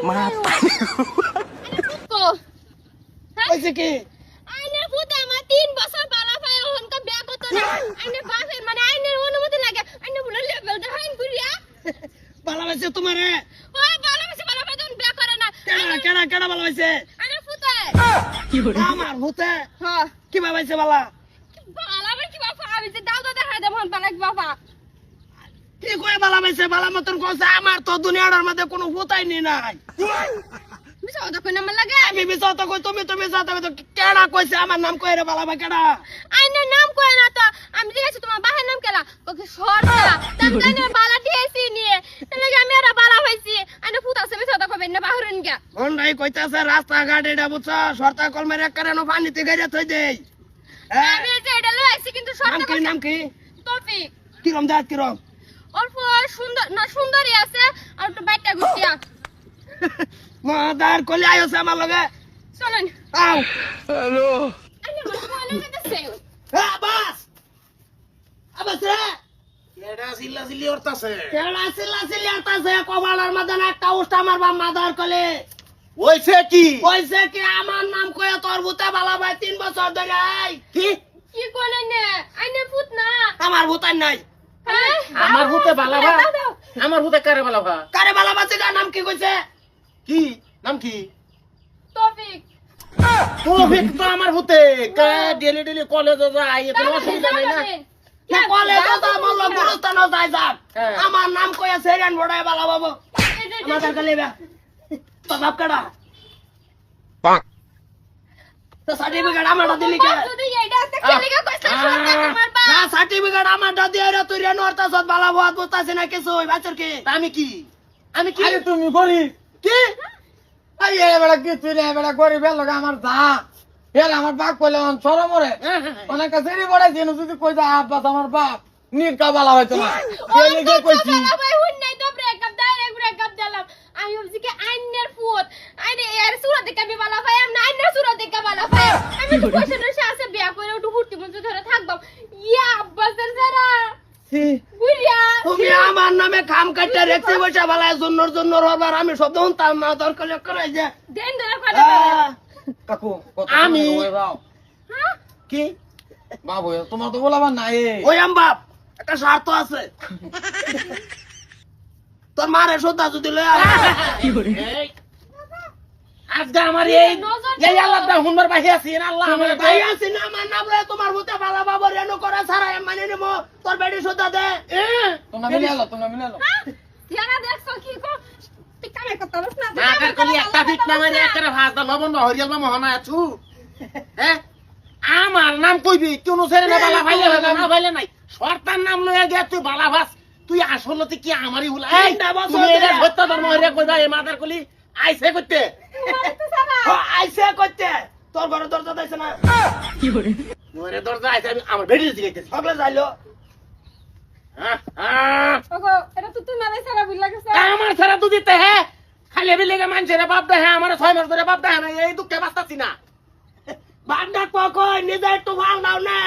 মাথা তো কইছে কি আইনের ভূত আমার 3 বছর বালা পায় ওহনকা বিয়া করত না আইনের বাপের মানে আইনের অনুমতি লাগে আইনে বলে লেভেল দেখাইন করিয়া ভালোবাসে তোমারে ওই ভালোবাসে বালা পায় তখন বিয়া করে না কেডা কেডা ভালোবাসে আইনের ভূতে কি করে আমার ভূতে হ্যাঁ কি ভালোবাসে বালা বালা আবার কি বাবা আমি যে দাও দেখা দেব হন বালা কি বাবা কি কই ভালোবাসে বালা মতন কইছে আমার তো দুনিয়ার মধ্যে কোনো ভূতাই নি নাই মিছা কথা কই না আমার লাগে আমি বিসাও তো কই তুমি সাথে তো কেডা কইছে আমার নাম কইরে বালা ভাই কেডা আইনের নাম কই না তো আমি জিজ্ঞাসা তোমার বাহের নাম কেলা ওকে সরটা তার কানে বালা দিয়েছি নিয়ে লাগে আমি আর বালা হইছি আইনে ভূত আছে মিছা কথা কইবেন না বাহুরেন গিয়া হন্ডাই কইতাছে রাস্তা ঘাট এটা বুঝছ সরতা কলমের এক কারণে পানিতে গাইরা থই দেই আমি যে এটা লই আইছি কিন্তু সরটা নাম কি তৌফিক কিরম জাত কিরম অল্প সুন্দর না সুন্দরী আছে আর একটু বাইটা গুটিয়া মাদার কলি আইছে আমার লগে চলেন আও হ্যালো আইনে ভালো লাগতেছে বাস আবাস রে কেডা চিল্লা করতাছে কেডা চিল্লা আতাছে কবালার মাদান একটা উষ্টা মারবা মাদার কলে হইছে কি কইছে কি আমার নাম কইয়া তোর ভূতে বালা ভাই 3 বছর ধরে আই কি কি কোনে নে আইনে ভূত না আমার ভূতাই নাই হ্যাঁ আমার ভূতে বালা ভা আমার ভূতে কারে বালা ভা কারে বালা বাসে নাম কি কইছে কি নাম কি তৌফিক তৌফিক তো আমার ভূতে কা ডেলি কলেজে যায় এত অসুবিধা নাই না না কলে তো আমার লোক গুরুস্থান যায় যাক হ্যাঁ। আমার নাম কইয়া সেরান বড়াই বালা বাবু মাদার কলে বে তো বাপ কাটা তো সার্টিফিকেট আমারটা দিলি কে যদি এইটা একটা খেলিগা কইছে সরটা আমার বা না সার্টিফিকেট আমারটা দিয়ে রে তুই রেন অর্থ সব বালা বহুত বুঝতাছ না কিছু ওই বাচ্চার কি তা আমি কি আরে তুমি গরিব কি আরে এবারে কি তুই এবারে গরিবের লগে আমার যা হেল আমার বাপ কইলে অন সর মরে অনেক কাছেরই বড় দিন যদি কই যা আব্বাস আমার বাপ নিরকা বালা হইতো না এই লিগে কইছি ভাই হুন নাই তো ব্রেকআপ ডাইরেক্ট ব্রেকআপ দিলাম আমি ভাবছি কি আইনের ফুট আইনে এর সুরা দেখে আমি বালা ভাই আমি আইনের সুরা দেখে বালা ভাই আমি তো পয়সা আছে বিয়া করে একটু হুটি মতো ধরে থাকবাম ইয়া আব্বাসের সারা বুইয়া তুমি আমার নামে খাম কাটতে রেখছি বসে বালা জন্য রবার আমি শব্দ শুনতাম না দরকার করাই যে দেন ধরে কথা কাকু আমি হ্যাঁ কি বাবু তোমার তো বলাবার নাই ওই আম বাপ একটা স্বার্থ আছে তোর মারে শ্রদ্ধা যদি লয় এই আজকে আমার এই আল্লাহটা হুনবার বাইরে আছি না আল্লাহ আমার ভাই আছি না আমার নাম লয় তোমার ভূতে বালা বাবা রেনো করা সারা মানে নিব তোর বেডি শ্রদ্ধা দে তোমরা মিলে এলো যারা দেখছো কি কো তুই কামে কথা বলছ না না কার কলি একটা ফিট না মানে একটা ভাত দা লবণ বা হরিয়াল বা মহনা আছু হ্যাঁ আমার নাম কইবি কোন ছেড়ে না বালা ভাইলে হবে না ভাইলে নাই শর্তার নাম লইয়া গে তুই বালা ভাস তুই আসলতে কি আমারই হুলা এই তুমি এটা সত্য ধর্ম হরিয়া কইবা এই মাদার কলি আইছে করতে আইসে করতে তোর ঘরে দরজা দিছে না মোরে দরজা আইছে আমি আমার বেডি দিগাইতেছি সকলে যাইলো ওগো এটা তো তুমি মালাই সারা বিল লাগছে আমার ছাড়া তুই দিতে হ্যাঁ খালি বিলেগে মানছে রে বাপ দে হ্যাঁ আমার 6 মাস ধরে বাপ দে না এই দুঃখে বাঁচতাছি না বান্ডা কই নিজে একটু ভাল দাও না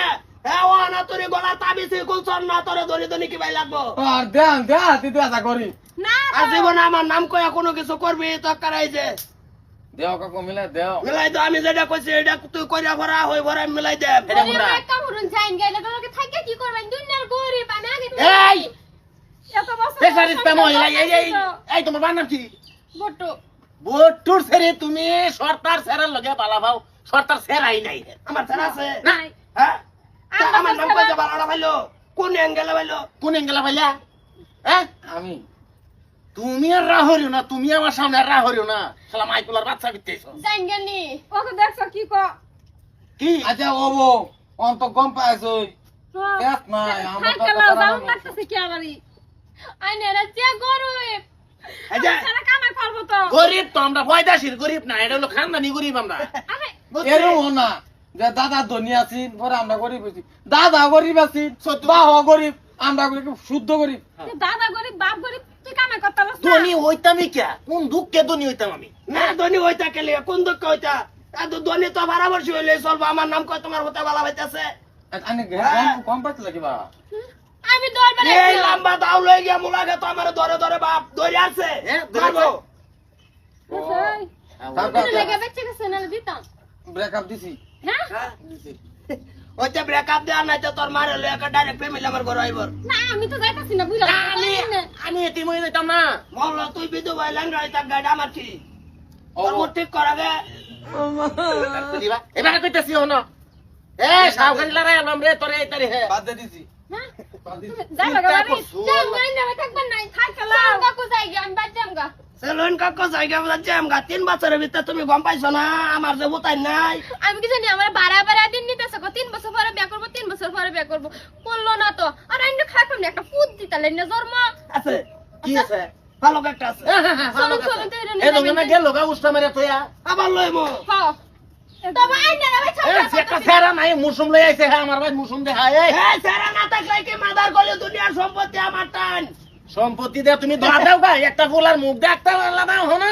হ্যাঁ ও না তোর গলা তাবিছে কুলছন না তোরে ধরে ধরে কি ভাই লাগবো আর দেন দে তুই আশা করি না আর জীবনে আমার নাম কইয়া কোনো কিছু করবি তো করাইছে দেও কাকু মিলে দেও মিলাই তো আমি যেটা কইছি এটা তুই কইরা ভরা হই ভরা মিলাই দে এটা মুরা একটা হুরুন যাইন গেলে তোকে থাকে কি করবেন দুনিয়ার গরিব আমি আগে এই এত বছর বেচারিস্তা মহিলা এই তোমার বাবার নাম কি বট্টু বট্টুর ছেড়ে তুমি সরতার ছেড়ার লগে পালা ভাও সরতার ছেড়াই নাই আমার ছাড়া আছে না হ্যাঁ তা আমার নাম কইতে বালাটা ভাইলো কোন অ্যাঙ্গেলে ভাইলো কোন এঙ্গেলা ভাইলা হ্যাঁ আমি তুমি আর রাহরিও না তুমি আমার সামনে আর রাহরিও না শালা মাইকুলার বাচ্চা বিতেছ যাইন গেনি ওকে দেখছো কি কো কি আচ্ছা ও বো অন্ত গম পাইছো এক নাই আমার তো খাইতে কথা লাও না লাগতেছে কি আমারই আইনে রে যে গরিব আচ্ছা সারা কামাই করবো তো গরিব তো আমরা পয়দাশির গরিব না এটা হলো খানদানি গরিব আমরা আরে এরও না যে দাদা ধনী আছি পরে আমরা গরিব আছি দাদা গরিব আছি সত্য। বাহ গরিব আমরা গরিব শুদ্ধ গরিব দাদা গরিব বাপ গরিব তুই কামাই করতে পারছ ধনী হইতামই কে কোন দুঃখে ধনী হইতাম আমি না ধনী হইতা কেলে কোন দুঃখ হইতা এত ধনী তো বারাবর্ষী হইলে চলবো আমার নাম কয় তোমার হতে বালা হইতাছে আনে কম পাইছিল কিবা আমি দরবারে এই লম্বা দাও লই গিয়া মুলাগে তো আমার ধরে ধরে বাপ ধরে আছে হ্যাঁ, ধরে মারবো। তোর লেগে বেঁচে গেছে না দিতাম ব্রেকআপ দিছি হ্যাঁ হ্যাঁ দিছি ওইটা ব্রেকআপ দেওয়ার নাই তো তোর মারে লয়ে একটা ডাইরেক্ট ফ্যামিলি আমার ঘরে আইবর না আমি তো যাইতাছি না বুঝলাম আমি এতিম হয়ে যেতাম না মহল্লা তুই বিধু ভাই ল্যাংড়া তার গাড়ি আমার কি তোর মোট ঠিক করা গে এবার কইতেছি হন এ সাউখানি লড়াই আলাম রে তোরে এই তারে হে বাদ দিয়ে দিছি হ্যাঁ বাদ দিছি যাই বাবা যাই গাই না থাকবেন নাই থাকলাম কাকু যাই গিয়ে আমি বাদ যাম গা সেলুন কাকু জায়গা বুঝাচ্ছে আমগা 3 বছরের ভিতরে তুমি গম পাইছো না আমার যে বুতাই নাই আমি কি জানি আমার বাড়া দিন নিতেছে 3 বছর পরে বিয়া করব 3 বছর পরে বিয়া করব করলো না তো আর আইন খাইতাম না একটা ফুট দিতালেন না জন্ম আছে কি আছে ভালো একটা আছে চলো চলো তো এ দোকানে গেল গা উস্তা মেরে তোয়া আবার লইমু হ্যাঁ তবে আইন না ভাই এ একটা ফেরা নাই মুসুম লই আইছে হ্যাঁ আমার ভাই মুসুম দেখা এই এই সারা না থাকলে কি মাদার গলি দুনিয়ার সম্পত্তি আমার টান সম্পত্তি দে তুমি ধরা দাও গা একটা ফুলার মুখ দেখতে পারলা না হনা